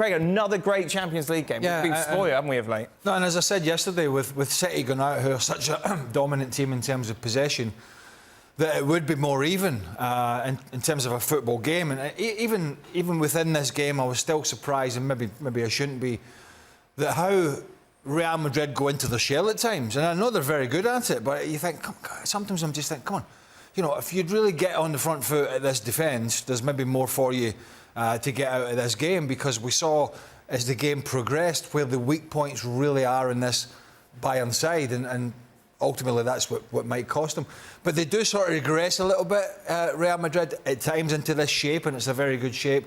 Craig, another great Champions League game. Yeah, We've been spoiled, haven't we, of late? No, and as I said yesterday, with City going out, who are such a dominant team in terms of possession, that it would be more even in terms of a football game. And even within this game, I was still surprised, and maybe I shouldn't be, that how Real Madrid go into the shell at times. And I know they're very good at it, but you think, sometimes I'm just thinking, come on, you know, if you'd really get on the front foot at this defence, there's maybe more for you to get out of this game, because we saw as the game progressed where the weak points really are in this Bayern side, and ultimately that's what might cost them. But they do sort of regress a little bit, Real Madrid, at times into this shape, and it's a very good shape.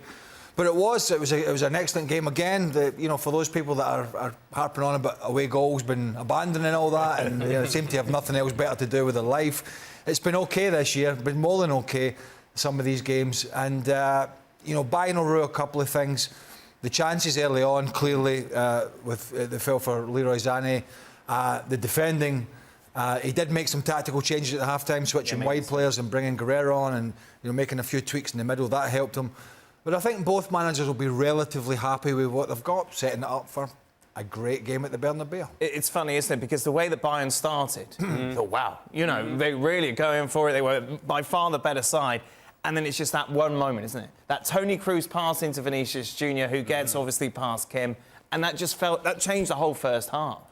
But it was an excellent game again. You know, for those people that are harping on about away goals, been abandoning all that, and seem to have nothing else better to do with their life. It's been okay this year, been more than okay, some of these games. And you know, Bayern will rue a couple of things. The chances early on, clearly, with the fell for Leroy Sané. The defending, he did make some tactical changes at the half-time, switching wide players and bringing Guerrero on, and making a few tweaks in the middle. That helped him. But I think both managers will be relatively happy with what they've got, setting it up for a great game at the Bernabeu. It's funny, isn't it? Because the way that Bayern started, I thought, wow, they really are going for it. They were by far the better side. And then it's just that one moment, isn't it? That Toni Kroos pass into Vinicius Jr., who gets obviously past Kim, and that changed the whole first half.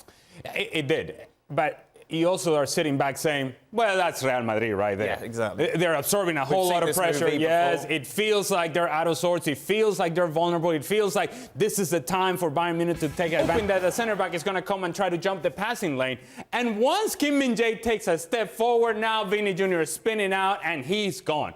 It did. But you also are sitting back saying, well, that's Real Madrid right there. Yeah, exactly. They're absorbing a whole lot of pressure. Yes, it feels like they're out of sorts. It feels like they're vulnerable. It feels like this is the time for Bayern Munich to take advantage. That the center back is going to come and try to jump the passing lane. And once Kim Min-jae takes a step forward, now Vini Jr. is spinning out and he's gone.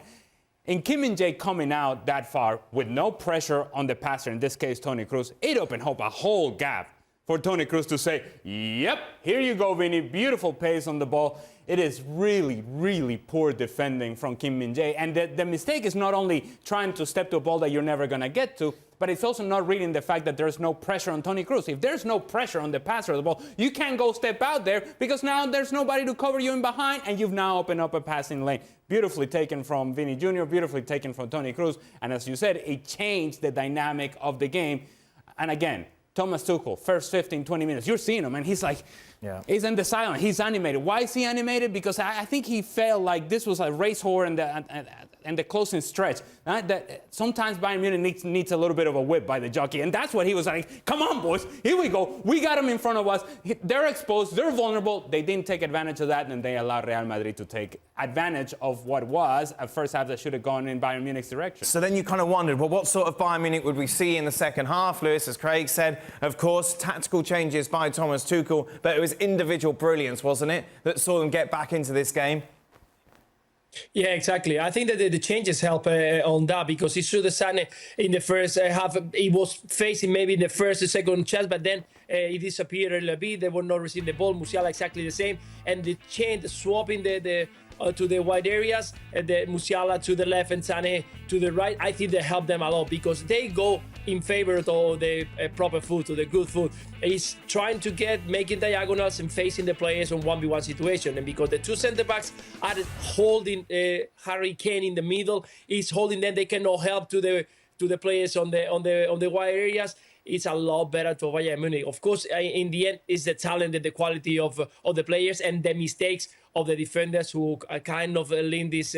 And Kim Min-jae coming out that far with no pressure on the passer, in this case Toni Kroos, it opened up a whole gap for Toni Kroos to say, yep, here you go, Vini. Beautiful pace on the ball. It is really, really poor defending from Kim Min-jae. And the mistake is not only trying to step to a ball that you're never going to get to, but it's also not reading the fact that there's no pressure on Toni Kroos. If there's no pressure on the passer of the ball, you can't go step out there, because now there's nobody to cover you in behind, and you've now opened up a passing lane. Beautifully taken from Vini Jr., beautifully taken from Toni Kroos. And as you said, it changed the dynamic of the game. And again, Thomas Tuchel, first 15, 20 minutes, you're seeing him, and he's like, he's in the silence, he's animated. Why is he animated? Because I think he felt like this was a race horse and the closing stretch. That sometimes Bayern Munich needs a little bit of a whip by the jockey, and that's what he was like, come on, boys, here we go. We got them in front of us. They're exposed, they're vulnerable. They didn't take advantage of that, and they allowed Real Madrid to take advantage of what was a first half that should have gone in Bayern Munich's direction. So then you kind of wondered, well, what sort of Bayern Munich would we see in the second half, Lewis? As Craig said, of course, tactical changes by Thomas Tuchel, but it was individual brilliance, wasn't it, that saw them get back into this game? Yeah, exactly. I think that the changes help on that, because it's true that Sané in the first half, he was facing maybe in the first or second chance, but then he disappeared a little bit. They were not receiving the ball. Musiala exactly the same. And the change, swapping to the wide areas, the Musiala to the left and Sané to the right, I think they help them a lot, because they go in favor of the proper foot, to the good foot. He's trying to making diagonals and facing the players on 1v1 situation. And because the two centre-backs are holding Harry Kane in the middle, he's holding them, they cannot help to the players on the wide areas. It's a lot better for Bayern Munich. Of course, in the end, it's the talent and the quality of the players, and the mistakes of the defenders, who kind of lean this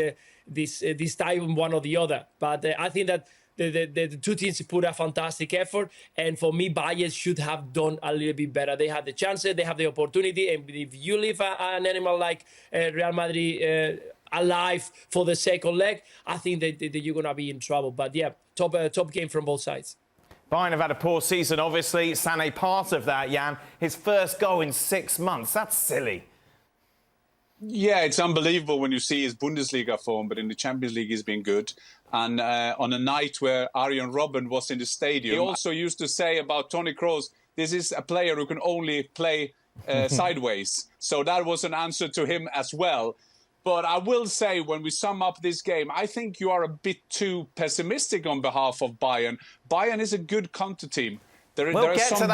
type on one or the other. But I think that the two teams put a fantastic effort, and for me, Bayern should have done a little bit better. They had the chances, they have the opportunity, and if you leave an animal like Real Madrid alive for the second leg, I think that you're going to be in trouble. But yeah, top game from both sides. Bayern have had a poor season, obviously. Sané part of that, Jan. His first goal in 6 months. That's silly. Yeah, it's unbelievable when you see his Bundesliga form, but in the Champions League he's been good. And on a night where Arjen Robben was in the stadium, he also used to say about Toni Kroos, this is a player who can only play sideways. So that was an answer to him as well. But I will say, when we sum up this game, I think you are a bit too pessimistic on behalf of Bayern. Bayern is a good counter team. We'll get to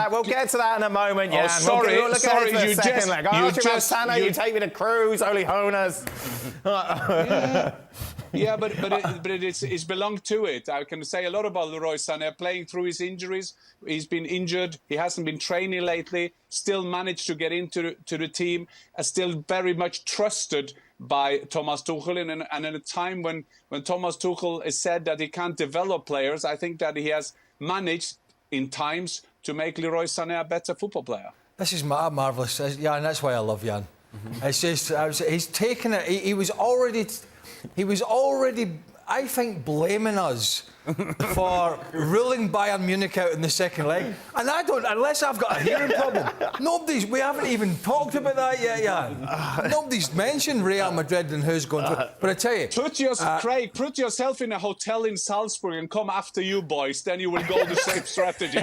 that in a moment, Jan. Oh, sorry, we'll look at it for the second leg. I asked you about Sané, you take me to Kroos, Ole Honers. Yeah, but it's belonged to it. I can say a lot about Leroy Sané playing through his injuries. He's been injured. He hasn't been training lately. Still managed to get into the team. Still very much trusted by Thomas Tuchel. And in a time when Thomas Tuchel has said that he can't develop players, I think that he has managed in times to make Leroy Sané a better football player. This is marvellous. Yeah, and that's why I love Jan. It's just, he's taken it. He was already, I think, blaming us for ruling Bayern Munich out in the second leg. And I don't, unless I've got a hearing problem. We haven't even talked about that yet, Jan. Nobody's mentioned Real Madrid and who's going to. But I tell you, Craig, put yourself in a hotel in Salzburg and come after you boys. Then you will go the same strategy.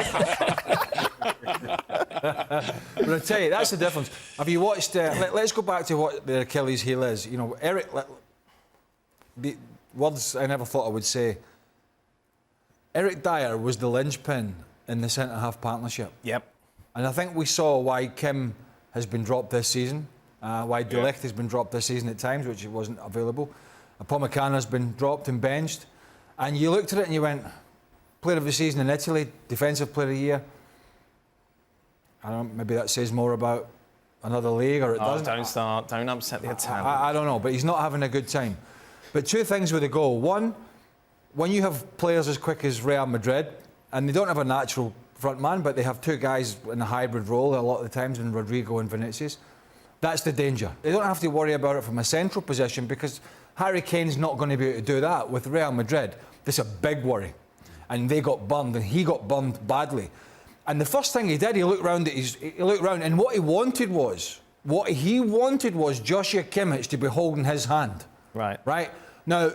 But I tell you, that's the difference. Have you watched? Let's go back to what the Achilles heel is. You know, Eric. The words I never thought I would say. Eric Dyer was the linchpin in the centre-half partnership. Yep. And I think we saw why Kim has been dropped this season, why De Ligt has been dropped this season at times, which wasn't available. Upamecano's been dropped and benched. And you looked at it and you went, player of the season in Italy, defensive player of the year. I don't know, maybe that says more about another league, or it doesn't. Don't upset the Italian. I don't know, but he's not having a good time. But two things with the goal. One, when you have players as quick as Real Madrid, and they don't have a natural front man, but they have two guys in a hybrid role a lot of the times in Rodrigo and Vinicius, that's the danger. They don't have to worry about it from a central position because Harry Kane's not going to be able to do that. With Real Madrid, this is a big worry. And they got burned, and he got burned badly. And the first thing he did, he looked round, and what he wanted was Joshua Kimmich to be holding his hand. Right? Now,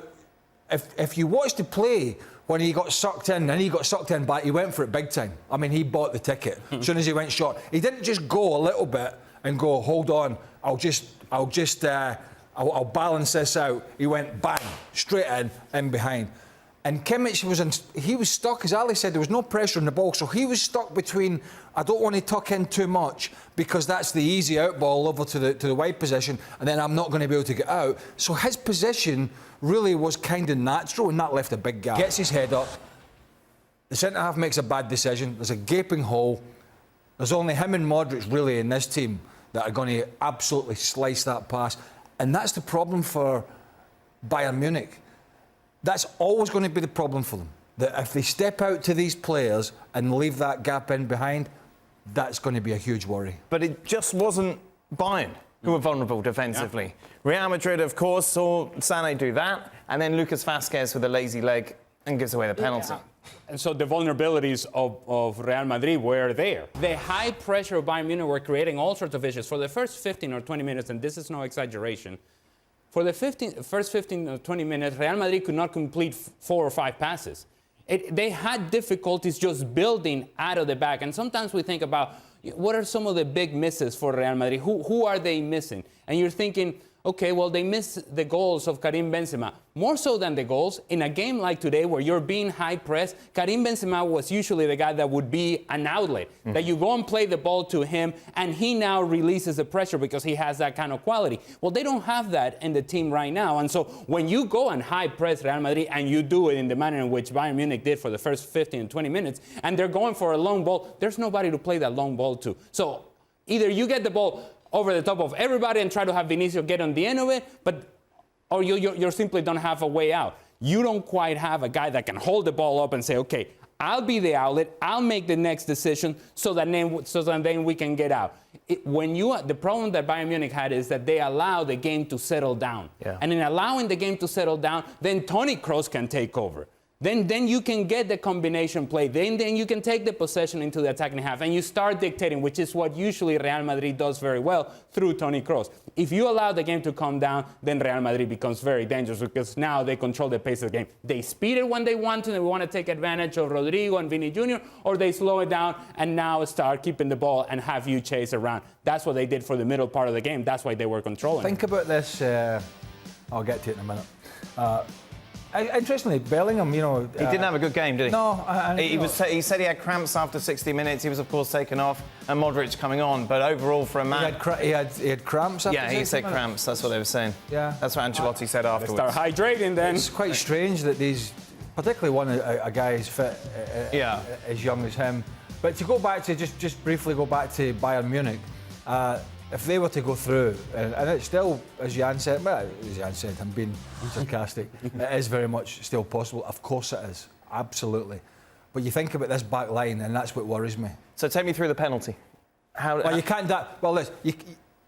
if you watch the play when he got sucked in, and he got sucked in back, he went for it big time. I mean, he bought the ticket as soon as he went short. He didn't just go a little bit and go, hold on, I'll balance this out. He went bang, straight in behind. And Kimmich was stuck, as Ali said, there was no pressure on the ball, so he was stuck between, I don't want to tuck in too much because that's the easy out ball over to the wide position, and then I'm not going to be able to get out. So his position really was kind of natural, and that left a big gap. Gets his head up, the centre-half makes a bad decision, there's a gaping hole, there's only him and Modric really in this team that are going to absolutely slice that pass, and that's the problem for Bayern Munich. That's always going to be the problem for them. That if they step out to these players and leave that gap in behind, that's going to be a huge worry. But it just wasn't Bayern who were vulnerable defensively. Yeah. Real Madrid, of course, saw Sané do that, and then Lucas Vázquez with a lazy leg and gives away the penalty. Yeah. And so the vulnerabilities of Real Madrid were there. The high pressure of Bayern Munich were creating all sorts of issues. For the first 15 or 20 minutes, and this is no exaggeration, for the first 15 or 20 minutes, Real Madrid could not complete 4 or 5 passes. They had difficulties just building out of the back. And sometimes we think about what are some of the big misses for Real Madrid? Who are they missing? And you're thinking, okay, well, they missed the goals of Karim Benzema. More so than the goals, in a game like today where you're being high pressed, Karim Benzema was usually the guy that would be an outlet, that you go and play the ball to him, and he now releases the pressure because he has that kind of quality. Well, they don't have that in the team right now. And so when you go and high press Real Madrid, and you do it in the manner in which Bayern Munich did for the first 15 and 20 minutes, and they're going for a long ball, there's nobody to play that long ball to. So either you get the ball over the top of everybody and try to have Vinicius get on the end of it, or you simply don't have a way out. You don't quite have a guy that can hold the ball up and say, okay, I'll be the outlet, I'll make the next decision so that then we can get out. The problem that Bayern Munich had is that they allow the game to settle down. Yeah. And in allowing the game to settle down, then Toni Kroos can take over. Then you can get the combination play. Then you can take the possession into the attacking half, and you start dictating, which is what usually Real Madrid does very well through Toni Kroos. If you allow the game to calm down, then Real Madrid becomes very dangerous because now they control the pace of the game. They speed it when they want to. They want to take advantage of Rodrigo and Vini Jr., or they slow it down and now start keeping the ball and have you chase around. That's what they did for the middle part of the game. That's why they were controlling. Think about this. I'll get to it in a minute. Interestingly, Bellingham, you know... He didn't have a good game, did he? No. He said he had cramps after 60 minutes. He was, of course, taken off, and Modric coming on. But overall, for a man... He had cramps after 60 minutes? Yeah, he said cramps. That's what they were saying. Yeah. That's what Ancelotti said afterwards. Start hydrating then. It's quite strange that these... Particularly a guy as fit, as young as him. But to go back to, just briefly go back to Bayern Munich, if they were to go through, and it's still, as Jan said, I'm being sarcastic, it is very much still possible. Of course it is, absolutely. But you think about this back line, and that's what worries me. So take me through the penalty. Well, you can't...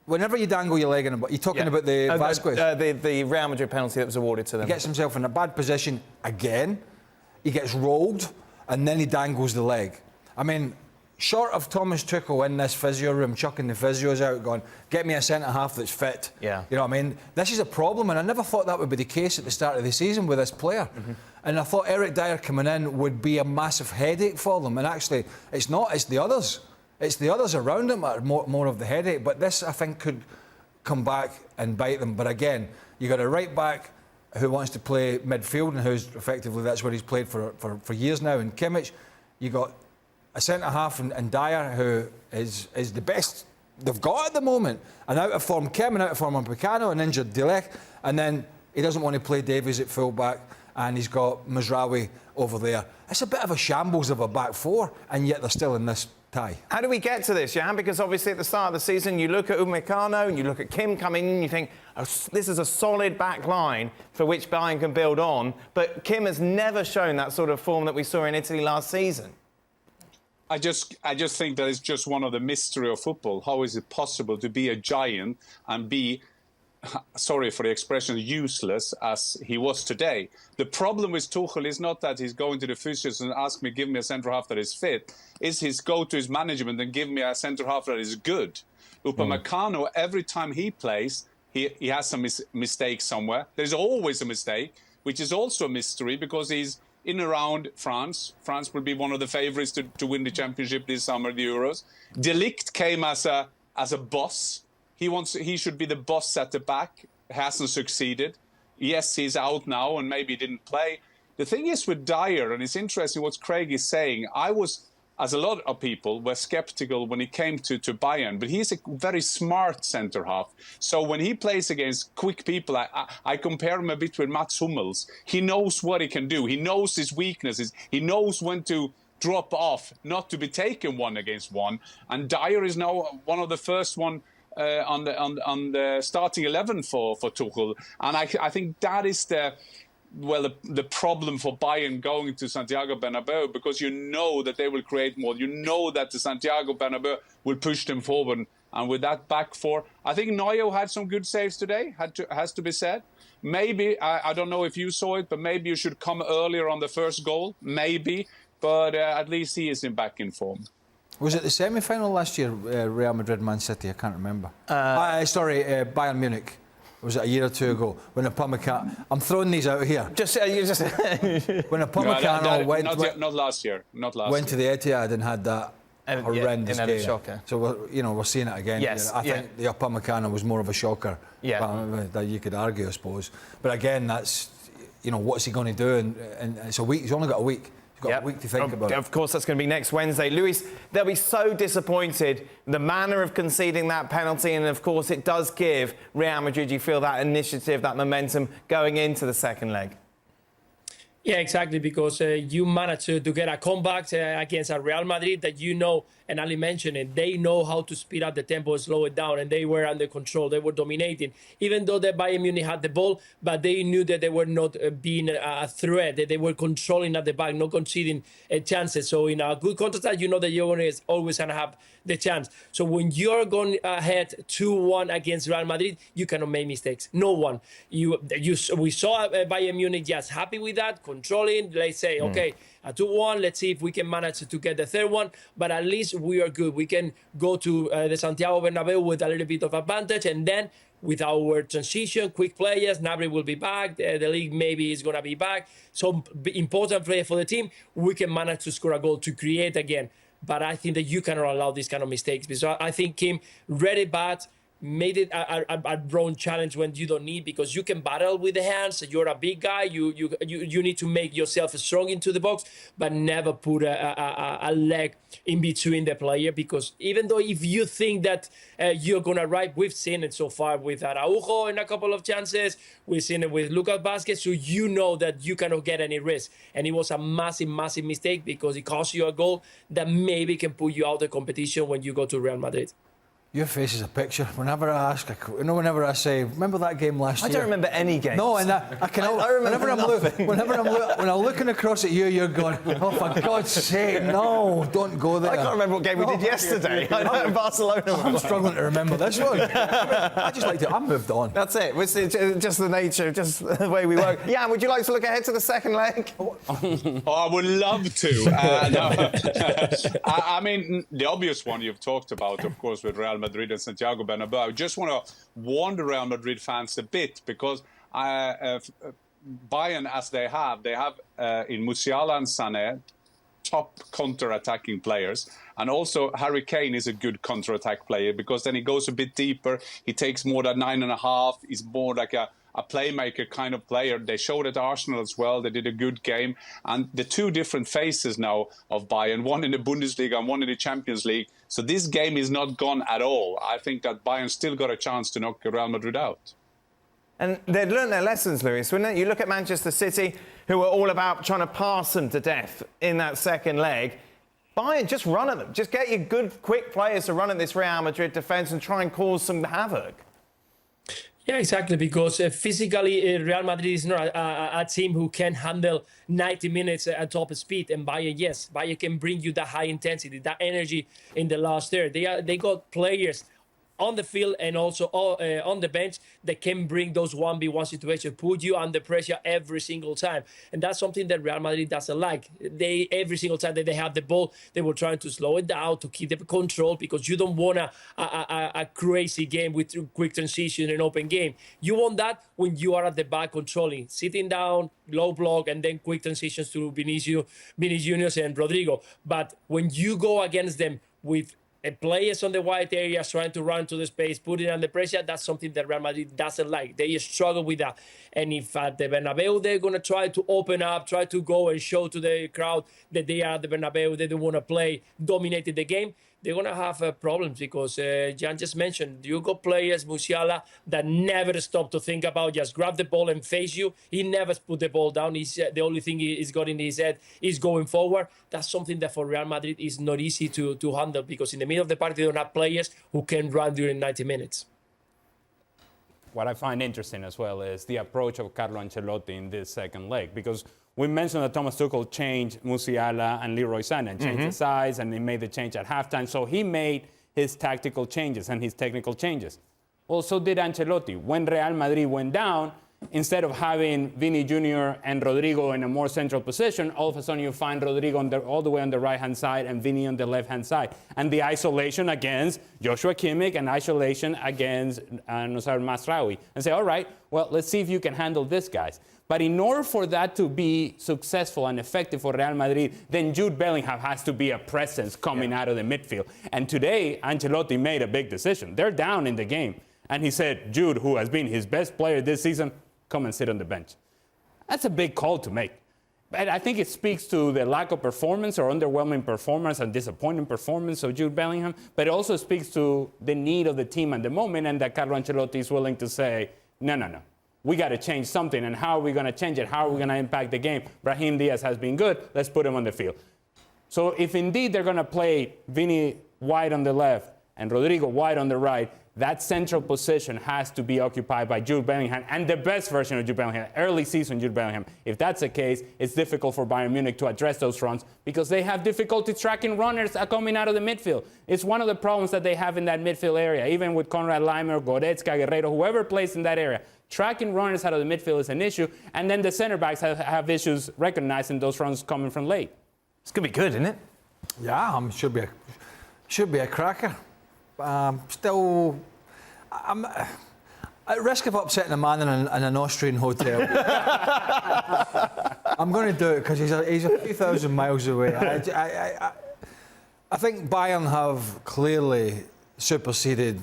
whenever you dangle your leg in a... You're talking about the Vasquez? The Real Madrid penalty that was awarded to them. He gets himself in a bad position again, he gets rolled, and then he dangles the leg. I mean... Short of Thomas Tuchel in this physio room, chucking the physios out, going, get me a centre-half that's fit. Yeah. You know what I mean? This is a problem, and I never thought that would be the case at the start of the season with this player. And I thought Eric Dyer coming in would be a massive headache for them, and actually, it's not, it's the others. It's the others around him that are more of the headache, but this, I think, could come back and bite them. But again, you got a right-back who wants to play midfield, and who's effectively, that's where he's played for years now, and Kimmich. You got a centre-half and Dyer, who is the best they've got at the moment. An out-of-form Kim, an out-of-form Upamecano, an injured De Ligt, and then he doesn't want to play Davies at full-back, and he's got Mazraoui over there. It's a bit of a shambles of a back four, and yet they're still in this tie. How do we get to this, Jan? Because obviously at the start of the season, you look at Upamecano and you look at Kim coming in, and you think, oh, this is a solid back line for which Bayern can build on, but Kim has never shown that sort of form that we saw in Italy last season. I just think that it's just one of the mystery of football. How is it possible to be a giant and be, sorry for the expression, useless as he was today? The problem with Tuchel is not that he's going to the physios and ask me, give me a centre-half that is fit. It's his go to his management and give me a centre-half that is good. Upamecano, every time he plays, he has some mistake somewhere. There's always a mistake, which is also a mystery because he's in around France. France will be one of the favourites to win the championship this summer, the Euros. De Ligt came as a boss. He should be the boss at the back. Hasn't succeeded. Yes, he's out now and maybe didn't play. The thing is with Dyer, and it's interesting what Craig is saying, I was, as a lot of people, were sceptical when he came to Bayern, but he's a very smart centre-half. So when he plays against quick people, I compare him a bit with Mats Hummels. He knows what he can do. He knows his weaknesses. He knows when to drop off, not to be taken 1-against-1. And Dyer is now one of the first one on the starting 11 for Tuchel. And I think that is the problem for Bayern going to Santiago Bernabeu, because you know that they will create more. You know that the Santiago Bernabeu will push them forward. And with that back four, I think Neuer had some good saves today, has to be said. Maybe, I don't know if you saw it, but maybe you should come earlier on the first goal. Maybe. But at least he is back in form. Was it the semi-final last year, Real Madrid, Man City? I can't remember. Bayern Munich. Was it a year or two ago when Upamecano? I'm throwing these out here. When Upamecano not last year. Went to the Etihad and had that horrendous game. Shocker. So we're seeing it again. Yes, I think the Upamecano was more of a shocker. Yeah. That you could argue, I suppose. But again, that's what's he going to do? And it's a week. He's only got a week. He's got a week to think about it. Of course, that's going to be next Wednesday. Luis, they'll be so disappointed, the manner of conceding that penalty, and of course it does give Real Madrid, you feel, that initiative, that momentum going into the second leg. Yeah, exactly, because you managed to get a comeback against a Real Madrid that and Ali mentioned it, they know how to speed up the tempo and slow it down, and they were under control. They were dominating, even though the Bayern Munich had the ball, but they knew that they were not being a threat, that they were controlling at the back, not conceding chances. So in a good counter-attack, that you're always going to have the chance. So when you're going ahead 2-1 against Real Madrid, you cannot make mistakes. No one. We saw Bayern Munich just happy with that, controlling. Let's say, okay, a 2-1. Let's see if we can manage to get the third one. But at least we are good. We can go to the Santiago Bernabeu with a little bit of advantage, and then with our transition, quick players, Gnabry will be back. The league maybe is going to be back. Some important player for the team. We can manage to score a goal to create again. But I think that you cannot allow these kind of mistakes, because I think Kim read it bad, made it a wrong challenge when you don't need, because you can battle with the hands. You're a big guy. You need to make yourself strong into the box, but never put a leg in between the player, because even though if you think that you're going to arrive, we've seen it so far with Araujo in a couple of chances. We've seen it with Lucas Vázquez, so you know that you cannot get any risk. And it was a massive, massive mistake, because it cost you a goal that maybe can put you out of the competition when you go to Real Madrid. Your face is a picture. Whenever I ask, whenever I say, remember that game last year? I don't remember any games. No, and I can. I remember when I'm looking across at you, you're going, oh, for God's sake, no, don't go there. I can't remember what game we did yesterday. I know in Barcelona. I'm struggling to remember this one. I just like to. I moved on. That's it. It's just the nature, just the way we work. Jan, would you like to look ahead to the second leg? Oh, I would love to. I mean, the obvious one you've talked about, of course, with Real Madrid and Santiago Bernabeu. I just want to warn the Real Madrid fans a bit, because Bayern, as they have in Musiala and Sané, top counter-attacking players. And also Harry Kane is a good counter-attack player, because then he goes a bit deeper. He takes more than 9.5. He's more like a playmaker kind of player. They showed at Arsenal as well. They did a good game. And the two different phases now of Bayern, one in the Bundesliga and one in the Champions League. So this game is not gone at all. I think that Bayern still got a chance to knock Real Madrid out. And they'd learned their lessons, Luis, wouldn't it? You look at Manchester City, who were all about trying to pass them to death in that second leg. Bayern, just run at them. Just get your good, quick players to run at this Real Madrid defence and try and cause some havoc. Yeah, exactly, because physically Real Madrid is not a team who can handle 90 minutes at top speed. And Bayern, yes, Bayern can bring you that high intensity, that energy in the last third. They got players on the field and also on the bench that can bring those 1v1 situations, put you under pressure every single time. And that's something that Real Madrid doesn't like. Every single time that they have the ball, they were trying to slow it down, to keep the control, because you don't want a crazy game with quick transition and open game. You want that when you are at the back controlling, sitting down, low block, and then quick transitions to Vinicius Juniors and Rodrigo. But when you go against them with players on the wide areas trying to run to the space, putting under pressure, that's something that Real Madrid doesn't like. They struggle with that. And if at the Bernabeu they're going to try to open up, try to go and show to the crowd that they are at the Bernabeu, they don't want to play, dominated the game, they're going to have problems, because Jan just mentioned, you got players, Musiala, that never stop to think about just grab the ball and face you. He never put the ball down. The only thing he's got in his head is going forward. That's something that for Real Madrid is not easy to handle, because in the middle of the party, they don't have players who can run during 90 minutes. What I find interesting as well is the approach of Carlo Ancelotti in this second leg, because we mentioned that Thomas Tuchel changed Musiala and Leroy Sané and changed the size, and he made the change at halftime. So he made his tactical changes and his technical changes. Well, so did Ancelotti. When Real Madrid went down, instead of having Vini Jr. and Rodrigo in a more central position, all of a sudden you find Rodrigo all the way on the right-hand side and Vini on the left-hand side. And the isolation against Joshua Kimmich and isolation against Noussair Mazraoui. And say, all right, well, let's see if you can handle this, guys. But in order for that to be successful and effective for Real Madrid, then Jude Bellingham has to be a presence coming out of the midfield. And today, Ancelotti made a big decision. They're down in the game. And he said, Jude, who has been his best player this season, come and sit on the bench. That's a big call to make. But I think it speaks to the lack of performance or underwhelming performance and disappointing performance of Jude Bellingham. But it also speaks to the need of the team at the moment, and that Carlo Ancelotti is willing to say, no. We got to change something. And how are we going to change it? How are we going to impact the game? Brahim Diaz has been good. Let's put him on the field. So if indeed they're going to play Vini wide on the left and Rodrigo wide on the right, that central position has to be occupied by Jude Bellingham, and the best version of Jude Bellingham, early season Jude Bellingham. If that's the case, it's difficult for Bayern Munich to address those runs because they have difficulty tracking runners coming out of the midfield. It's one of the problems that they have in that midfield area, even with Konrad Laimer, Goretzka, Guerreiro, whoever plays in that area. Tracking runners out of the midfield is an issue, and then the center backs have issues recognizing those runs coming from late. It's going to be good, isn't it? Yeah, should be a cracker. Still, I'm at risk of upsetting a man in an Austrian hotel. I'm going to do it because he's a few thousand miles away. I think Bayern have clearly superseded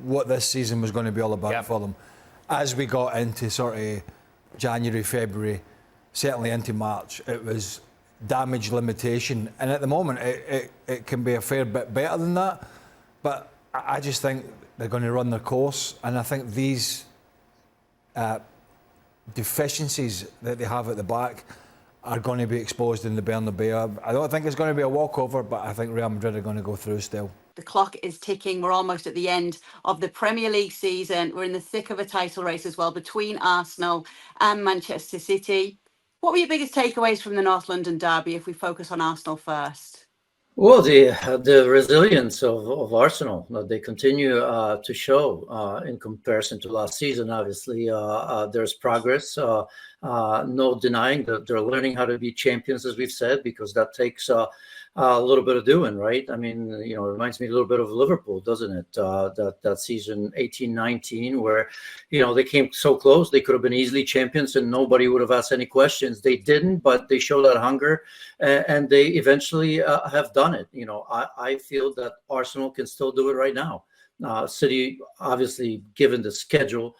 what this season was going to be all about for them. As we got into sort of January, February, certainly into March, it was damage limitation. And at the moment, it can be a fair bit better than that. But I just think they're going to run their course. And I think these deficiencies that they have at the back are going to be exposed in the Bernabeu. I don't think it's going to be a walkover, but I think Real Madrid are going to go through still. The clock is ticking. We're almost at the end of the Premier League season. We're in the thick of a title race as well between Arsenal and Manchester City. What were your biggest takeaways from the North London derby if we focus on Arsenal first? Well, the resilience of Arsenal that they continue to show in comparison to last season. Obviously, there's progress. No denying that they're learning how to be champions, as we've said, because that takes a little bit of doing, right? I mean, it reminds me a little bit of Liverpool, doesn't it? That season 18-19, where, they came so close. They could have been easily champions and nobody would have asked any questions. They didn't, but they showed that hunger and they eventually have done it. I feel that Arsenal can still do it right now. City, obviously, given the schedule,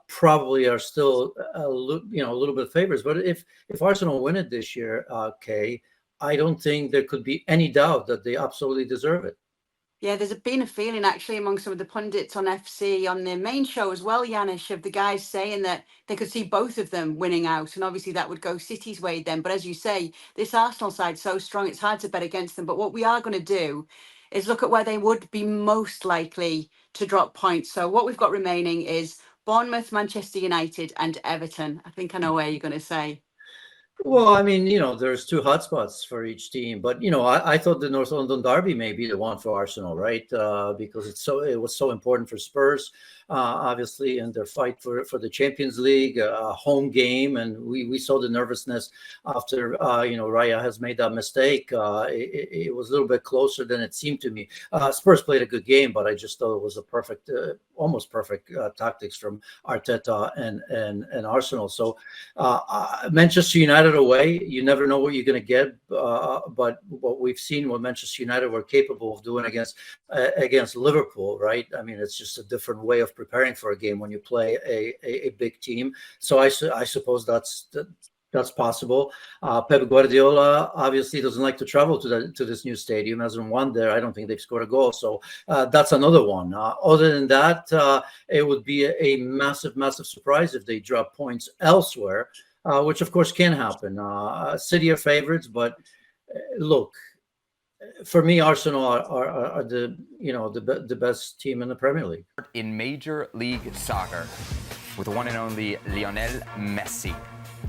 probably are still a little bit favorites. But if Arsenal win it this year, Kay, I don't think there could be any doubt that they absolutely deserve it. Yeah, there's been a feeling actually among some of the pundits on FC on the main show as well, Janusz, of the guys saying that they could see both of them winning out. And obviously that would go City's way then. But as you say, this Arsenal side's so strong, it's hard to bet against them. But what we are going to do is look at where they would be most likely to drop points. So what we've got remaining is Bournemouth, Manchester United and Everton. I think I know where you're going to say. Well, I mean, there's two hotspots for each team, but I thought the North London derby may be the one for Arsenal, right? Because it was so important for Spurs, obviously, in their fight for the Champions League, home game, and we saw the nervousness after Raya has made that mistake. It was a little bit closer than it seemed to me. Spurs played a good game, but I just thought it was a perfect, almost perfect tactics from Arteta and Arsenal. So Manchester United away, you never know what you're going to get. But what we've seen, what Manchester United were capable of doing against Liverpool, right? I mean, it's just a different way of preparing for a game when you play a big team. So I suppose that's possible. Pep Guardiola obviously doesn't like to travel to this new stadium. Hasn't won there. I don't think they've scored a goal. So that's another one. Other than that, it would be a massive, massive surprise if they drop points elsewhere, which of course can happen. City are favorites, but look, for me, Arsenal are the best team in the Premier League. In Major League Soccer, with the one and only Lionel Messi.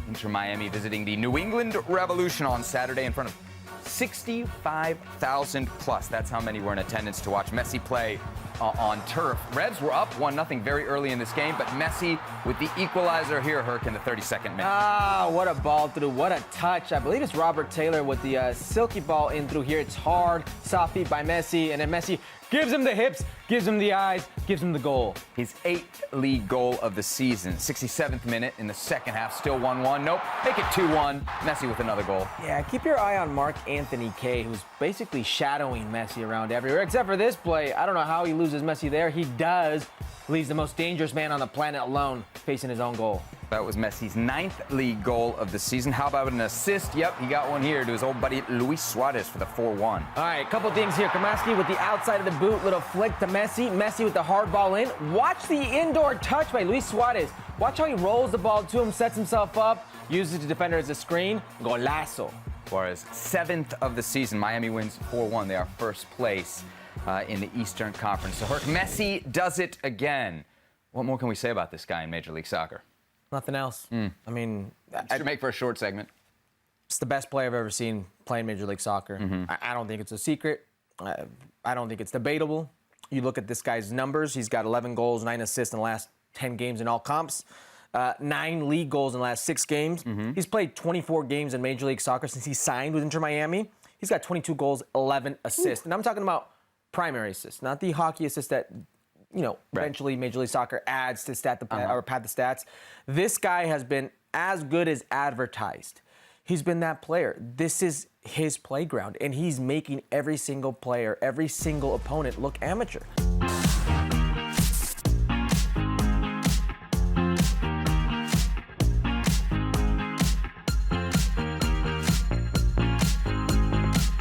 Inter Miami visiting the New England Revolution on Saturday in front of 65,000 plus. That's how many were in attendance to watch Messi play on turf. Reds were up 1-0 very early in this game, but Messi with the equalizer here, Herc, in the 32nd minute. Ah, what a ball through, what a touch. I believe it's Robert Taylor with the silky ball in through here. It's hard, soft feet by Messi, and then Messi gives him the hips, gives him the eyes, gives him the goal. His 8th league goal of the season. 67th minute in the second half, still 1-1. Nope, make it 2-1. Messi with another goal. Yeah, keep your eye on Mark Anthony Kaye, who's basically shadowing Messi around everywhere, except for this play. I don't know how he loses Messi there. He does. Leaves the most dangerous man on the planet alone, facing his own goal. That was Messi's 9th league goal of the season. How about an assist? Yep, he got one here to his old buddy Luis Suarez for the 4-1. All right, couple things here. Kamaski with the outside of the boot, little flick to Messi. Messi with the hard ball in. Watch the indoor touch by Luis Suarez. Watch how he rolls the ball to him, sets himself up, uses the defender as a screen. Golazo. Suarez, 7th of the season. Miami wins 4-1. They are first place in the Eastern Conference. So Herc, Messi does it again. What more can we say about this guy in Major League Soccer? Nothing else. I mean, Should make for a short segment. It's the best player I've ever seen playing Major League Soccer. I don't think it's a secret. I don't think it's debatable. You look at this guy's numbers. He's got 11 goals, 9 assists in the last 10 games in all comps. 9 league goals in the last 6 games. He's played 24 games in Major League Soccer since he signed with Inter Miami. He's got 22 goals, 11 assists. And I'm talking about primary assists, not the hockey assists that eventually Major League Soccer adds to or pad the stats. This guy has been as good as advertised. He's been that player. This is his playground, and he's making every single player, every single opponent look amateur.